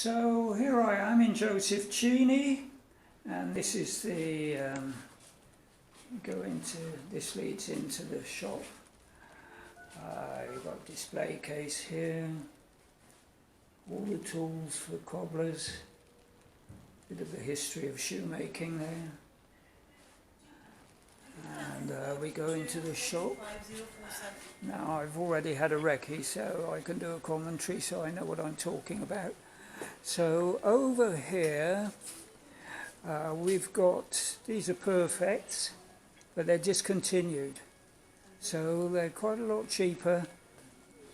So here I am in Joseph Cheney, and this is the this leads into the shop. You've got a display case here, all the tools for cobblers, bit of the history of shoemaking there, and we go into the shop. Now I've already had a recce, so I can do a commentary, so I know what I'm talking about. So over here we've got, these are perfects, but they're discontinued, so they're quite a lot cheaper,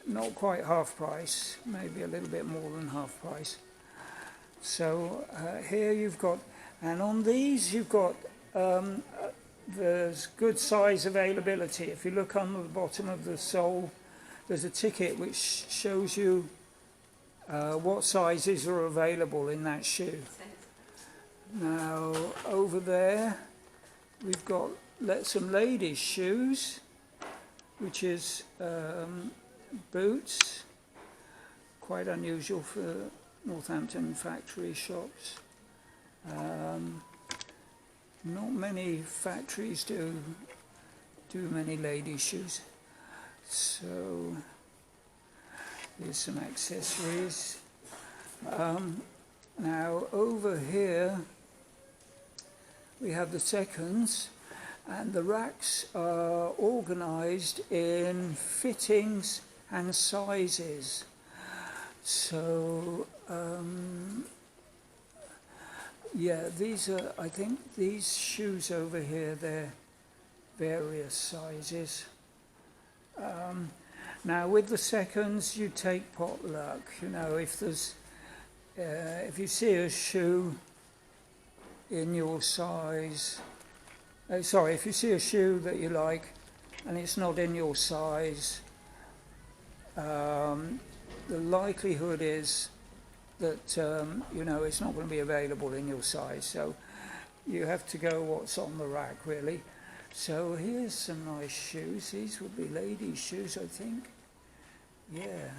not quite half price, maybe a little bit more than half price. So here you've got, and on these you've got there's good size availability. If you look on the bottom of the sole, there's a ticket which shows you what sizes are available in that shoe. Now over there we've got some ladies' shoes, which is boots, quite unusual for Northampton factory shops. Not many factories do many ladies' shoes. So here's some accessories. Now over here we have the seconds, and the racks are organised in fittings and sizes. So yeah, these are, I think these shoes over here, they're various sizes. Now with the seconds you take potluck, you know, if there's if you see a shoe in your size, if you see a shoe that you like and it's not in your size, the likelihood is that you know, it's not going to be available in your size, so you have to go what's on the rack really. So here's some nice shoes. These would be ladies' shoes, I think. Yeah.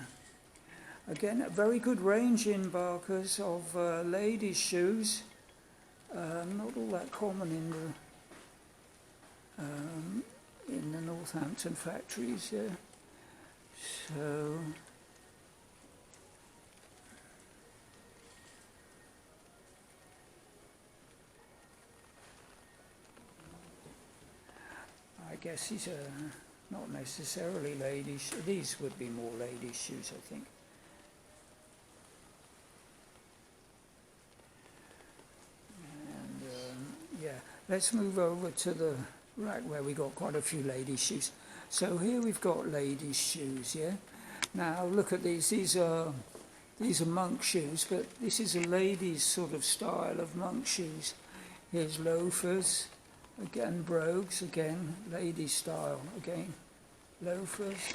Again, a very good range in Barker's of ladies' shoes. Not all that common in the Northampton factories. Yeah. So I guess these are not necessarily ladies. These would be more ladies' shoes, I think. And yeah, let's move over to the rack where we got quite a few ladies' shoes. So here we've got ladies' shoes. Yeah. Now look at these. These are monk shoes, but this is a ladies' sort of style of monk shoes. Here's loafers. Again, brogues, again, lady style, again, loafers.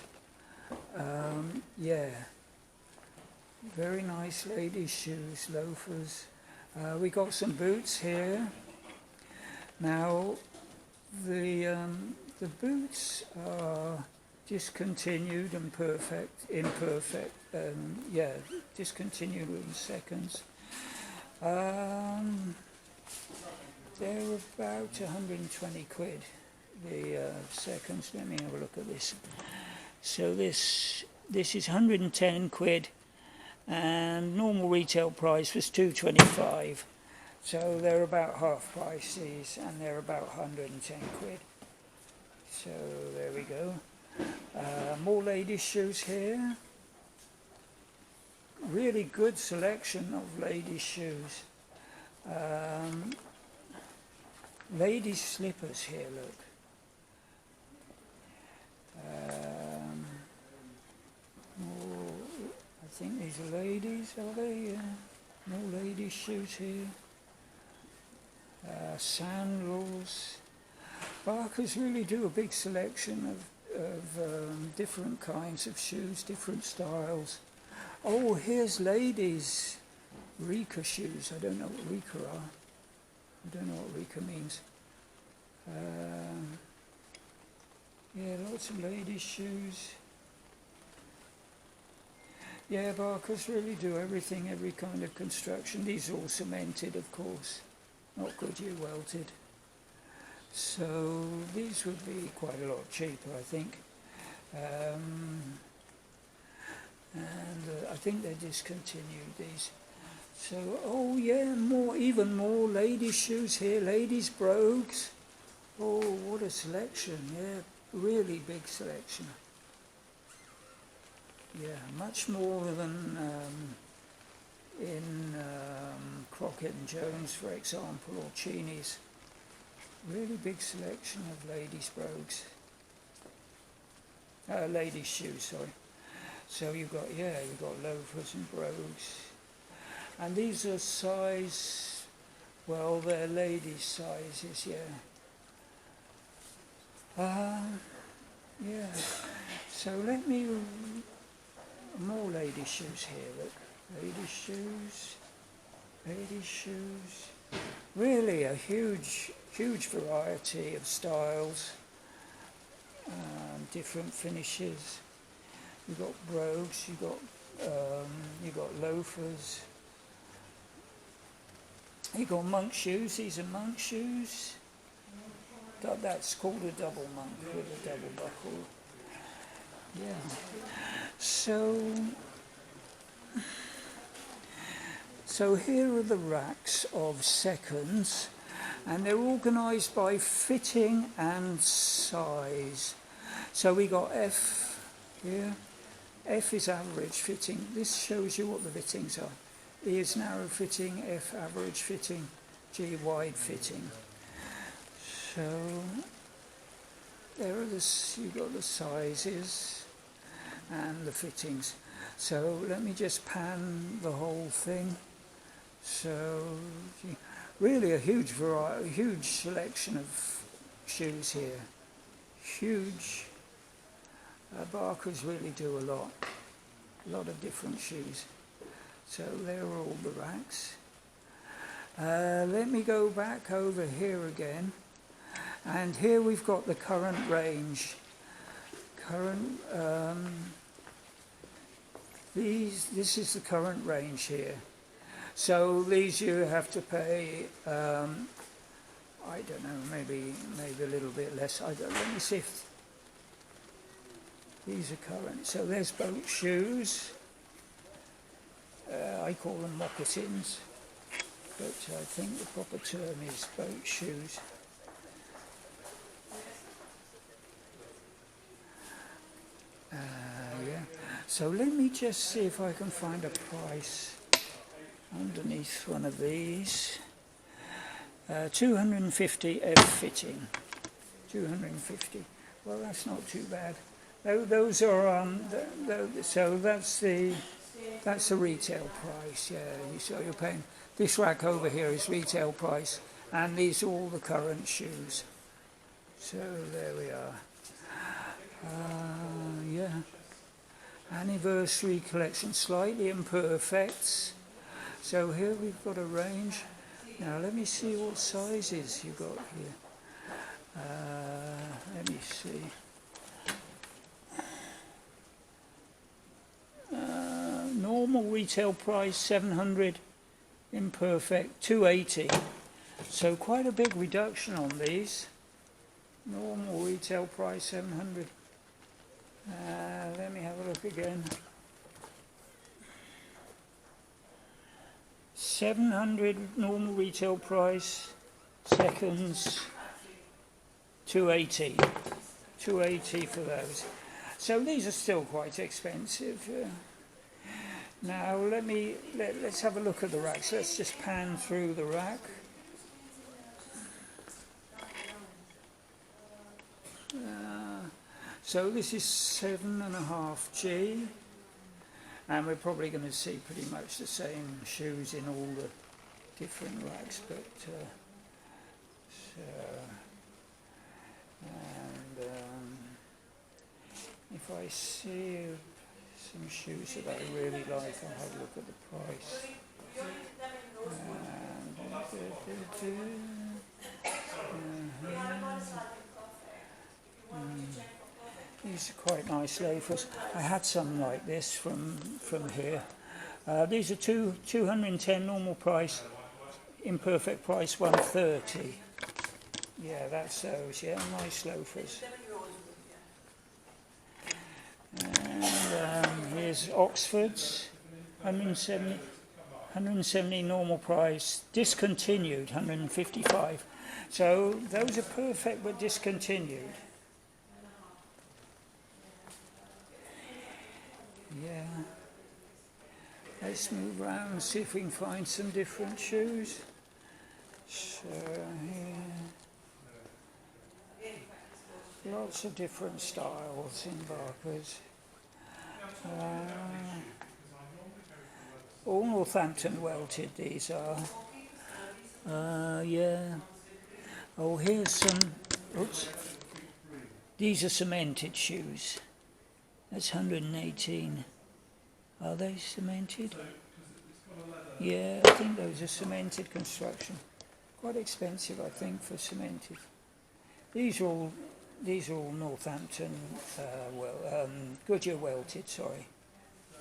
Yeah, very nice ladies' shoes, loafers. We got some boots here. Now, the boots are discontinued and imperfect. Yeah, discontinued in seconds. They're about 120 quid, the seconds. Let me have a look at this. So this is 110 quid, and normal retail price was 225. So they're about half price, these, and they're about 110 quid. So there we go. More ladies' shoes here. Really good selection of ladies' shoes. Ladies' slippers here, look. I think these are ladies, are they? More ladies' shoes here. Sandals. Barker's really do a big selection of different kinds of shoes, different styles. Oh, here's ladies' Rika shoes. I don't know what Rika are. I don't know what Rika means. Yeah, lots of ladies' shoes. Yeah, Barkers really do everything, every kind of construction. These are all cemented, of course, not Goodyear welted. So these would be quite a lot cheaper, I think. And I think they discontinued these. So, oh yeah, even more ladies' shoes here, ladies' brogues. Oh, what a selection, yeah, really big selection. Yeah, much more than in Crockett and Jones, for example, or Cheney's. Really big selection of ladies' brogues. Ladies' shoes, sorry. So you've got loafers and brogues. And these are size, well, they're ladies' sizes, yeah. Yeah. So let me, more ladies' shoes here, look. Ladies' shoes, ladies' shoes. Really a huge variety of styles, different finishes. You've got brogues, you've got loafers. You've got monk shoes, these are monk shoes. That's called a double monk with a double buckle. Yeah. So here are the racks of seconds, and they're organised by fitting and size. So we got F here. F is average fitting. This shows you what the fittings are. E is narrow fitting, F average fitting, G wide fitting. So there are you've got the sizes and the fittings. So let me just pan the whole thing. So really a huge variety, a huge selection of shoes here. Huge. Barkers really do a lot of different shoes. So there are all the racks. Let me go back over here again. And here we've got the current range. This is the current range here. So these you have to pay, I don't know, maybe a little bit less. Let me see if these are current. So there's boat shoes. I call them moccasins, but I think the proper term is boat shoes. Yeah. So let me just see if I can find a price underneath one of these. 250 F fitting. 250. Well, that's not too bad. Those are so that's the retail price. Yeah. So you're paying. This rack over here is retail price, and these are all the current shoes. So there we are. Yeah. Anniversary collection, slightly imperfects. So here we've got a range. Now let me see what sizes you got here. Let me see. Normal retail price 700, imperfect 280. So quite a big reduction on these. Normal retail price 700. Let me have a look again. 700 normal retail price, seconds 280. 280 for those. So these are still quite expensive. Now let's have a look at the racks. Let's just pan through the rack. So this is 7.5G, and we're probably going to see pretty much the same shoes in all the different racks, but if I see some shoes that I really like, I'll have a look at the price. These are quite nice loafers. I had some like this from here. These are 210 normal price, imperfect price 130. Yeah, that's those. Yeah, nice loafers. And here's Oxfords, 170 normal price, discontinued 155. So those are perfect but discontinued. Yeah. Let's move around and see if we can find some different shoes. So here, lots of different styles in Barker's. All Northampton welted these are. Yeah. Oh, here's some. Oops. These are cemented shoes. That's 118. Are they cemented? Yeah, I think those are cemented construction. Quite expensive, I think, for cemented. These are all Northampton, Goodyear welted. Sorry,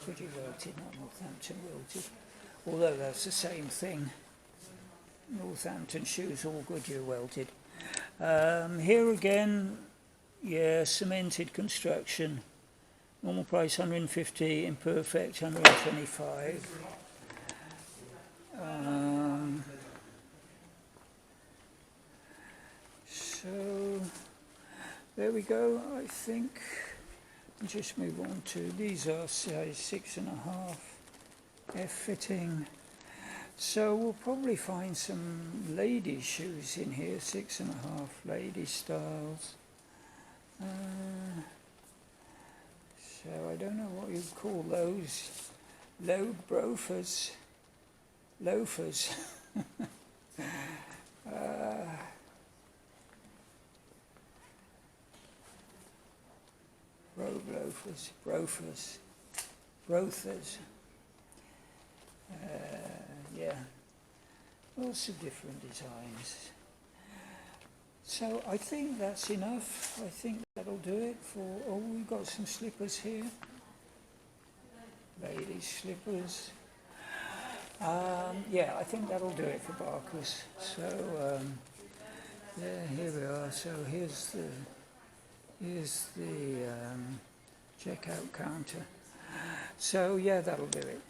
Goodyear welted, not Northampton welted. Although that's the same thing. Northampton shoes, all Goodyear welted. Here again, yeah, cemented construction. Normal price 150, imperfect 125. So there we go. I think I'll just move on to these are size 6.5 F fitting. So we'll probably find some ladies' shoes in here, 6.5 ladies styles. So I don't know what you'd call those. Loafers. Robe loafers, brothers. Yeah, lots of different designs. So I think that's enough. I think that'll do it for. Oh, we've got some slippers here. Ladies' slippers. Yeah, I think that'll do it for Barker's. So yeah, here we are. So here's the checkout counter. So yeah, that'll do it.